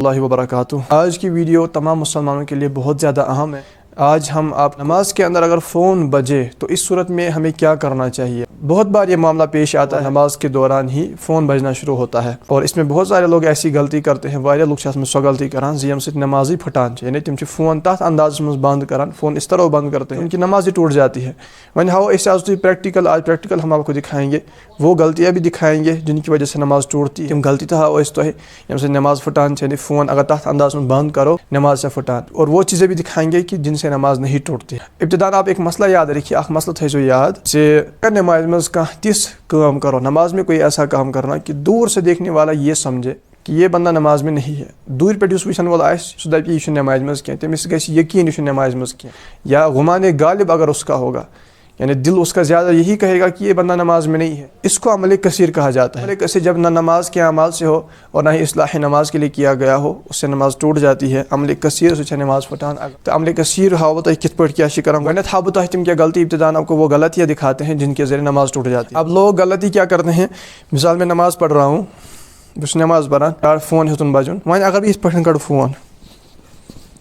اللہ وبرکاتہ۔ آج کی ویڈیو تمام مسلمانوں کے لیے بہت زیادہ اہم ہے۔ آج ہم آپ نماز کے اندر اگر فون بجے تو اس صورت میں ہمیں کیا کرنا چاہیے۔ بہت بار یہ معاملہ پیش آتا ہے، نماز کے دوران ہی فون بجنا شروع ہوتا ہے اور اس میں بہت سارے لوگ ایسی غلطی کرتے ہیں، واریاہ لوگ چھِ سو غلطی کران زِ ییٚمہِ سۭتۍ نمازی پھٹان چھِ، یعنی تم چھِ فون تتھ اندازس میں بند کران، فون اس طرح بند کرتے ہیں ان کی نماز ہی ٹوٹ جاتی ہے۔ وۄنۍ ہاؤ أسۍ آز تُہۍ پریکٹیکل، آج پریکٹیکل ہم آپ کو دکھائیں گے، وہ غلطیاں بھی دکھائیں گے جن کی وجہ سے نماز ٹوٹتی ہے۔ تم غلطی تہ ہاؤ أسۍ تۄہہِ ییٚمہِ سۭتۍ نماز پھٹان چھِ، یعنی فون اگر تتھ انداز میں بند کرو نماز سے پھٹان، اور وہ چیزیں بھی دکھائیں گے کہ جن سے نماز نہیں ٹوٹتی۔ ابتداً آپ ایک مسئلہ یاد رکھیے، اخ مسئلہ تھٲیزیو یاد زِ اگر نماز میں کانٛہہ تِژھ کٲم کرو، نماز میں کوئی ایسا کام کرنا کہ دور سے دیکھنے والا یہ سمجھے کہ یہ بندہ نماز میں نہیں ہے، دور پہ یُس وٕچھن وول آسہِ سُہ دپہِ یہِ چھُنہٕ نمازِ منٛز کینٛہہ، تٔمِس گژھِ یقین یہِ چھُنہٕ نمازِ منٛز کینٛہہ، یا غمان غالب اگر اس کا ہوگا، یعنی دل اس کا زیادہ یہی کہے گا کہ یہ بندہ نماز میں نہیں ہے، اس کو عمل کثیر کہا جاتا ہے۔ عمل کثیر جب نہ نماز کے اعمال سے ہو اور نہ ہی اصلاح نماز کے لیے کیا گیا ہو، اس سے نماز ٹوٹ جاتی ہے۔ عمل کثیر سے نماز پھٹان، تو عمل کثیر ہاو تہ کت پٲٹھۍ کیا چھِ کران، گۄڈنیتھ ہاو بہٕ تۄہہِ تِم کیا غلطی، ابتداً آپ کو وہ غلطیاں دکھاتے ہیں جن کے ذریعے نماز ٹوٹ جاتی ہے۔ اب لوگ غلطی کیا کرتے ہیں، مثال میں نماز پڑھ رہا ہوں، بہٕ چھُس نماز پران، فون ہیوٚتُن بجُن، وۄنۍ اگر بہٕ یِتھ پٲٹھۍ کڑٕ فون،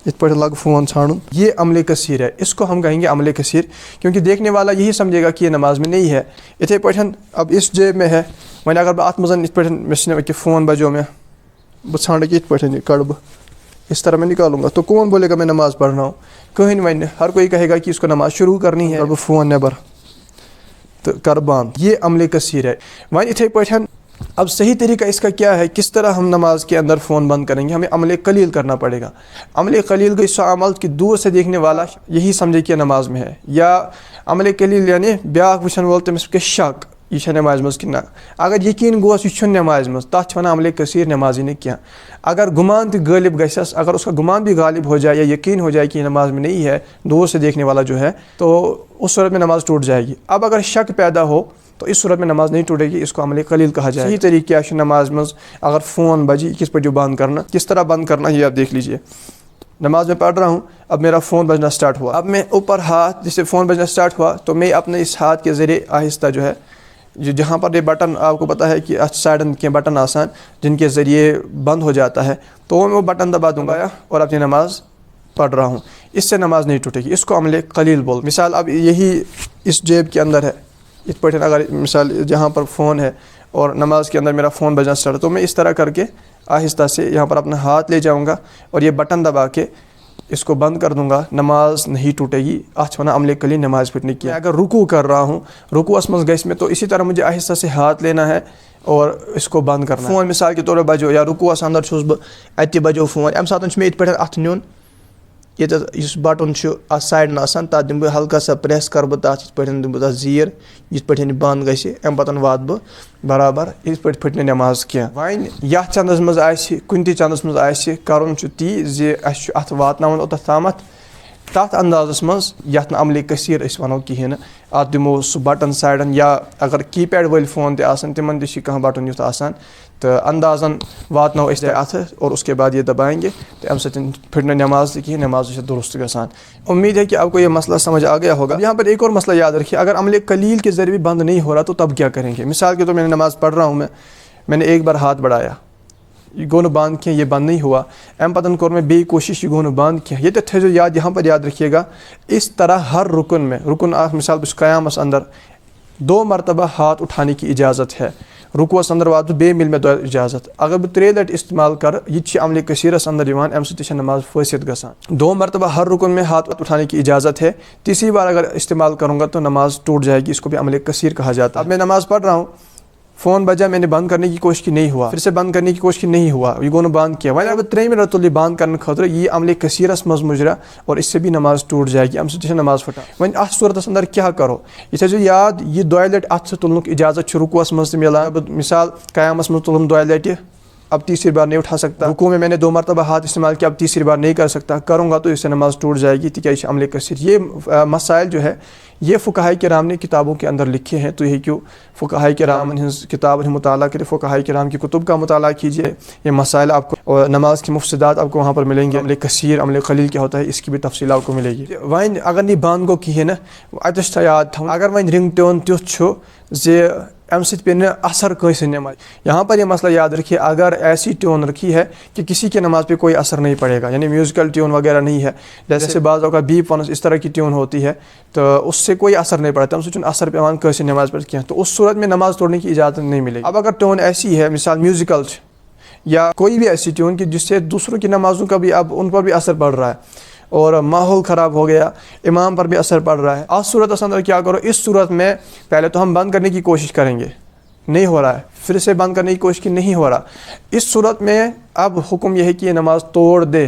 اس پر لگ فون چھاڑوں، یہ عمل کثیر ہے، اس کو ہم کہیں گے عمل کثیر، کیونکہ دیکھنے والا یہی سمجھے گا کہ یہ نماز میں نہیں ہے۔ اتھے پٲٹھۍ اب اس جیب میں ہے، وۄنۍ اگر بہٕ اتھ منٛز یِتھ پٲٹھۍ مےٚ چھِ کہ فون بجو میں، بہٕ ژھانڈٕ کہ یِتھ پٲٹھۍ یہ کڑٕ بہٕ، اس طرح میں نکالوں گا، تو کون بولے گا میں نماز پڑھ رہا ہوں؟ کہیں ونہِ، ہر کوئی کہے گا کہ اس کو نماز شروع کرنی ہے، بہٕ فون نیبر تو کر بند، یہ عمل کثیر ہے۔ وۄنۍ اتھے پٲٹھۍ اب صحیح طریقہ اس کا کیا ہے، کس طرح ہم نماز کے اندر فون بند کریں گے؟ ہمیں عمل قلیل کرنا پڑے گا۔ عمل قلیل گئی سو عمل کہ دور سے دیکھنے والا یہی سمجھے کہ نماز میں ہے، یا عمل قلیل یعنی بیاکھ وٕچھن وول تٔمِس کہ شک یہ چھےٚ نماز منٛز کِنہٕ نہ، اگر یقین گوس یہ چھُنہٕ نماز منٛز، تتھ چھِ ونان عمل کثیر، نمازی نہٕ کینٛہہ۔ اگر گمان تہِ غالب گژھٮ۪س، اگر اس کا گمان بھی غالب ہو جائے یا یقین ہو جائے کہ یہ نماز میں نہیں ہے، دور سے دیکھنے والا جو ہے، تو اس صورت میں نماز ٹوٹ جائے گی۔ اب اگر شک پیدا ہو تو اس صورت میں نماز نہیں ٹوٹے گی، اس کو عمل قلیل کہا جائے۔ صحیح طریقہ کیا ہے نماز میں، اگر فون بجی کس پہ بند کرنا، کس طرح بند کرنا یہ آپ دیکھ لیجئے۔ نماز میں پڑھ رہا ہوں، اب میرا فون بجنا سٹارٹ ہوا، اب میں اوپر ہاتھ، جسے فون بجنا سٹارٹ ہوا تو میں اپنے اس ہاتھ کے ذریعے آہستہ جو ہے، جہاں پر یہ بٹن آپ کو پتہ ہے کہ سائڈن کے بٹن آسان جن کے ذریعے بند ہو جاتا ہے، تو میں وہ بٹن دبا دوں گا اور اپنی نماز پڑھ رہا ہوں، اس سے نماز نہیں ٹوٹے گی، اس کو عمل قلیل بول۔ مثال اب یہی اس جیب کے اندر ہے، اس پٲٹھۍ اگر مثال جہاں پر فون ہے اور نماز کے اندر میرا فون بجنا سٹارٹ، تو میں اس طرح کر کے آہستہ سے یہاں پر اپنا ہاتھ لے جاؤں گا اور یہ بٹن دبا کے اس کو بند کر دوں گا، نماز نہیں ٹوٹے گی، اتھ ونان عمل قلیل، نماز پھٹنے کی۔ اگر رکوع کر رہا ہوں، رکوعس منٛز گژھِ میں، تو اسی طرح مجھے آہستہ سے ہاتھ لینا ہے اور اس کو بند کرنا ہے۔ فون مثال کے طور پر بجو، یا رکوعس اندر چھُس بہٕ، اَتہِ بجو فون، اَمہِ ساتہٕ چھُ مےٚ یِتھ پٲٹھۍ اَتھٕ نیُن، ییٚتٮ۪تھ یُس بٹن چھُ اتھ سایڈن آسان، تتھ دِمہٕ بہٕ ہلکا سا پریس کرٕ بہٕ تتھ، یِتھ پٲٹھۍ دِمہٕ بہٕ تتھ زیٖر، یِتھ پٲٹھۍ یہِ بند گژھِ، امہِ پتہٕ واتہٕ بہٕ برابر، یِتھ پٲٹھۍ پھٕٹہِ نہٕ نماز کینٛہہ۔ وۄنۍ یتھ چندس منٛز آسہِ، کُنہِ تہِ چندس منٛز آسہِ، کرُن چھُ تی زِ اسہِ چھُ اتھ واتناوُن اوٚتتھ تامتھ تتھ اندازس منٛز یتھ نہٕ عمل کثیر أسۍ ونو کہیٖنۍ نہٕ، اتھ دِمو سُہ بٹن سایڈن، یا اگر کی پیڈ وٲلۍ فون تہِ آسان تِمن تہِ چھِ کانٛہہ بٹن یُتھ آسان، تہٕ اندازن واتناوو أسۍ اتھٕ اور اس کے بعد یہ دبائیں گے، تو امہِ سۭتۍ پھٕٹہِ نہٕ نماز تہِ کہیٖنۍ، نماز چھِ درست گژھان۔ امید ہے کہ آپ کو یہ مسئلہ سمجھ آ گیا ہوگا۔ یہاں پر ایک اور مسئلہ یاد رکھیے، اگر عمل قلیل کے ذریعے بھی بند نہیں ہو رہا تو تب کیا کریں گے؟ مثال کے طور میں نے نماز پڑھ رہا ہوں، میں نے ایک بار ہاتھ بڑھایا، یہ گوٚو نہٕ بند کینٛہہ، یہ بند نہیں ہوا، امہِ پتہٕ کوٚر مےٚ بیٚیہِ کوٗشِش، یہ گوٚو نہٕ بند کینٛہہ۔ ییٚتٮ۪تھ تھٲیزیو یاد، یہاں پر یاد رکھیے گا، اس طرح ہر رکن میں، رکن اکھ مثال بہٕ چھُس قیامس اندر، 2 مرتبہ ہاتھ اٹھانے کی اجازت ہے، رکوعس اندر واتہٕ بیٚیہِ مِلہِ مےٚ اجازت۔ اگر بہٕ 3 لٹہِ استعمال کرٕ، یہ چھِ عمل کثیرس اندر یِوان، امہِ سۭتۍ تہِ چھِ نماز فٲسد گژھان۔ 2 مرتبہ ہر رکن میں ہاتھ اٹھانے کی اجازت ہے، تیسری بار اگر استعمال کروں گا تو نماز ٹوٹ جائے گی، اس کو بھی عمل کثیر کہا جاتا ہے۔ اب میں نماز پڑھ رہا ہوں، فون بجا، میں نے بند کرنے کی کوشش کی، نہیں ہوا، پھر سے بند کرنے کی کوشش کی، نہیں ہوا، یہ گوٚو نہٕ بند کینٛہہ۔ وۄنۍ اگر بہٕ 3 منٹ تُلہٕ یہِ بند کرنہٕ خٲطرٕ، یہ عمل کثیرس منٛز مُجرا اور اس سے بھی نماز ٹوٹ جائے گی، امہِ سۭتۍ تہِ چھِ نماز پھٹان۔ وۄنۍ اتھ صورتس اندر کیٛاہ کرو؟ یہ تھٲیزیو یاد، یہ 2 لٹہِ اتھٕ تُلنُک اجازت چھُ رکوعس منٛز تہِ مِلان، بہٕ مثال قیامس منٛز تُلُم 2 لٹہِ، اب تیسری بار نہیں اٹھا سکتا، رکوع میں نے 2 مرتبہ ہاتھ استعمال کیا، اب تیسری بار نہیں کر سکتا، کروں گا تو اس سے نماز ٹوٹ جائے گی، تِکیٛازِ عمل کثیر۔ یہ مسائل جو ہے یہ فقہاء کرام نے کتابوں کے اندر لکھے ہیں، تو یہ کیوں فقہاء کرام کتاب مطالعہ کرے، فقہاء کرام کی کتب کا مطالعہ کیجیے، یہ مسائل آپ کو اور نماز کی مفسدات آپ کو وہاں پر ملیں گے، عمل کثیر، عمل قلیل کیا ہوتا ہے، اس کی بھی تفصیل آپ کو ملے گی۔ وۄنۍ اگر نہیں بند گو کہیٖنۍ نہٕ، اتس چھُ یاد تھاوُن، اگر وۄنۍ رنگ ٹون تیُتھ چھُ زِ ام سۭتۍ پیٚیہِ نہٕ اثر کٲنٛسہِ نماز. یہاں پر یہ مسئلہ یاد رکھیے, اگر ایسی ٹیون رکھی ہے کہ کسی کی نماز پہ کوئی اثر نہیں پڑے گا, یعنی میوزیکل ٹیون وغیرہ نہیں ہے, جیسے بعض اوقات بیپ ونس اس طرح کی ٹیون ہوتی ہے تو اس سے کوئی اثر نہیں پڑتا, تم سے اثر پیوان کیسے نماز پڑھ کیا, تو اس صورت میں نماز توڑنے کی اجازت نہیں ملے گی. اب اگر ٹیون ایسی ہے مثال میوزیکل یا کوئی بھی ایسی ٹیون کہ جس سے دوسروں کی نمازوں کا بھی اب ان پر بھی اثر پڑ رہا ہے اور ماحول خراب ہو گیا, امام پر بھی اثر پڑ رہا ہے, اس صورت اندر کیا کرو, اس صورت میں پہلے تو ہم بند کرنے کی کوشش کریں گے, نہیں ہو رہا ہے, پھر سے بند کرنے کی کوشش کی, نہیں ہو رہا, اس صورت میں اب حکم یہ ہے کہ یہ نماز توڑ دے,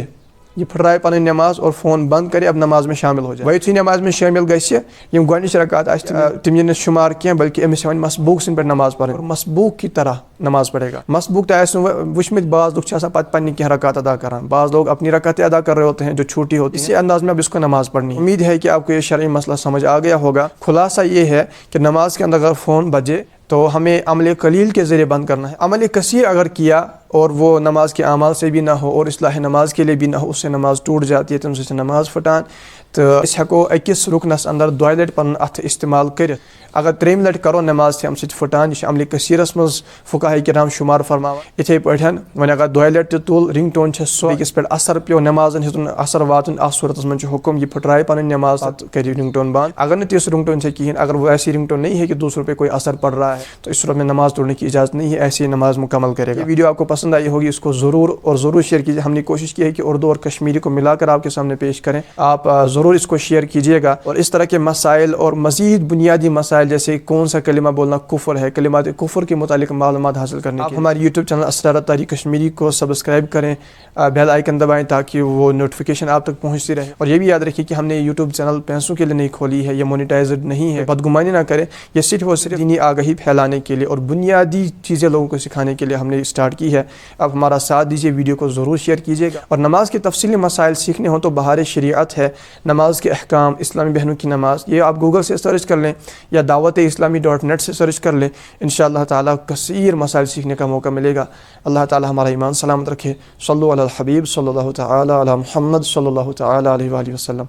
یہ پھٹرائے پنٕنۍ نماز اور فون بند کرے, اب نماز میں شامل ہو جائے. وہی تھی نماز میں شامل گژھِ یم گۄڈنِچ رکعت آسہِ تِم یِن نہٕ شمار کینٛہہ بلکہ أمِس وۄنۍ مسبوق سٕنٛدۍ پٲٹھۍ نماز پڑھے, اور مسبوق کی طرح نماز پڑھے گا. مسبوق تہ آسہِ نہٕ وٕچھمٕتۍ, بعض لوگ چھِ آسان پتہٕ پننہِ کینٛہہ رکعت ادا کران, بعض لوگ اپنی رکعتیں ادا کر رہے ہوتے ہیں جو چھوٹی ہوتی ہیں, اسی انداز میں اب اس کو نماز پڑھنی ہے. امید ہے کہ آپ کو یہ شرعی مسئلہ سمجھ آ گیا ہوگا. خلاصہ یہ ہے کہ نماز کے اندر اگر فون بجے تو ہمیں عمل قلیل کے ذریعے بند کرنا ہے. عمل کثیر اگر کیا اور وہ نماز کے اعمال سے بھی نہ ہو اور اصلاح نماز کے لیے بھی نہ ہو, اس سے نماز ٹوٹ جاتی ہے, تم سے نماز پھٹان. تو أسۍ ہٮ۪کو أکِس رُکنس اندر 2 لٹہِ پنُن اَتھٕ استعمال کٔرِتھ. اگر 3 لٹہِ کرو نماز چھِ اَمہِ سۭتۍ پھٕٹان, یہِ چھِ عملہِ کثیٖرس منٛز فقہاء کرام شُمار فرماوان. یِتھے پٲٹھۍ وۄنۍ اگر 2 لٹہِ تہِ تُل, رِنٛگ ٹون چھِ سۄ أکِس پٮ۪ٹھ اثر پیٚو, نمازن ہیوٚتُن اثر واتُن, اَتھ صوٗرتس منٛز چھُ حُکم یہِ پھٕٹرایہِ پنٕنۍ نماز, پتہٕ کٔرِو رِنٛگ ٹون بند. اگر نہٕ تِژھ رِنٛگ ٹون چھےٚ کِہیٖنۍ, اگر وہ ایسی رِنٛگ ٹون نہیں ہے کہ دوسروں پہ کوئی اثر پڑ رہا ہے, تو اس صورت میں نماز توڑنے کی اجازت نہیں ہے, ایسی نماز مکمل کرے گا. یہ ویڈیو آپ کو پسند آئی ہوگی, اس کو ضرور شیئر کیجیے. ہم نے کوشش کی ہے کہ اردو اور کشمیری کو ملا کر آپ کے سامنے پیش کریں, آپ ضرور اس کو شیئر کیجیے گا. اور اس طرح کے مسائل اور مزید بنیادی مسائل جیسے کون سا کلمہ بولنا کفر ہے, کلمات کفر کے متعلق معلومات حاصل کرنے کے ہمارے یوٹیوب چینل اسرار الطریق کشمیری کو سبسکرائب کریں, بیل آئیکن دبائیں تاکہ وہ نوٹیفیکیشن آپ تک پہنچتی رہے. اور یہ بھی یاد رکھیے کہ ہم نے یوٹیوب چینل پیسوں کے لیے نہیں کھولی ہے, یہ مونیٹائزڈ نہیں ہے, بدگمانی نہ کریں. یہ صرف اور صرف دینی آگاہی پھیلانے کے لیے اور بنیادی چیزیں لوگوں کو سکھانے کے لیے ہم نے اسٹارٹ کی ہے. اب ہمارا ساتھ دیجیے, ویڈیو کو ضرور شیئر کیجیے گا. اور نماز کے تفصیلی مسائل سیکھنے ہوں تو بہار شریعت ہے, نماز کے احکام, اسلامی بہنوں کی نماز, یہ آپ گوگل سے سرچ کر لیں یا dawat-islami.net سے سرچ کر لیں. انشاءاللہ تعالیٰ کثیر مسائل سیکھنے کا موقع ملے گا. اللہ تعالیٰ ہمارا ایمان سلامت رکھے. صلو علی الحبیب صلی اللہ تعالیٰ علی محمد صلی اللہ تعالیٰ علیہ وآلہ وسلم.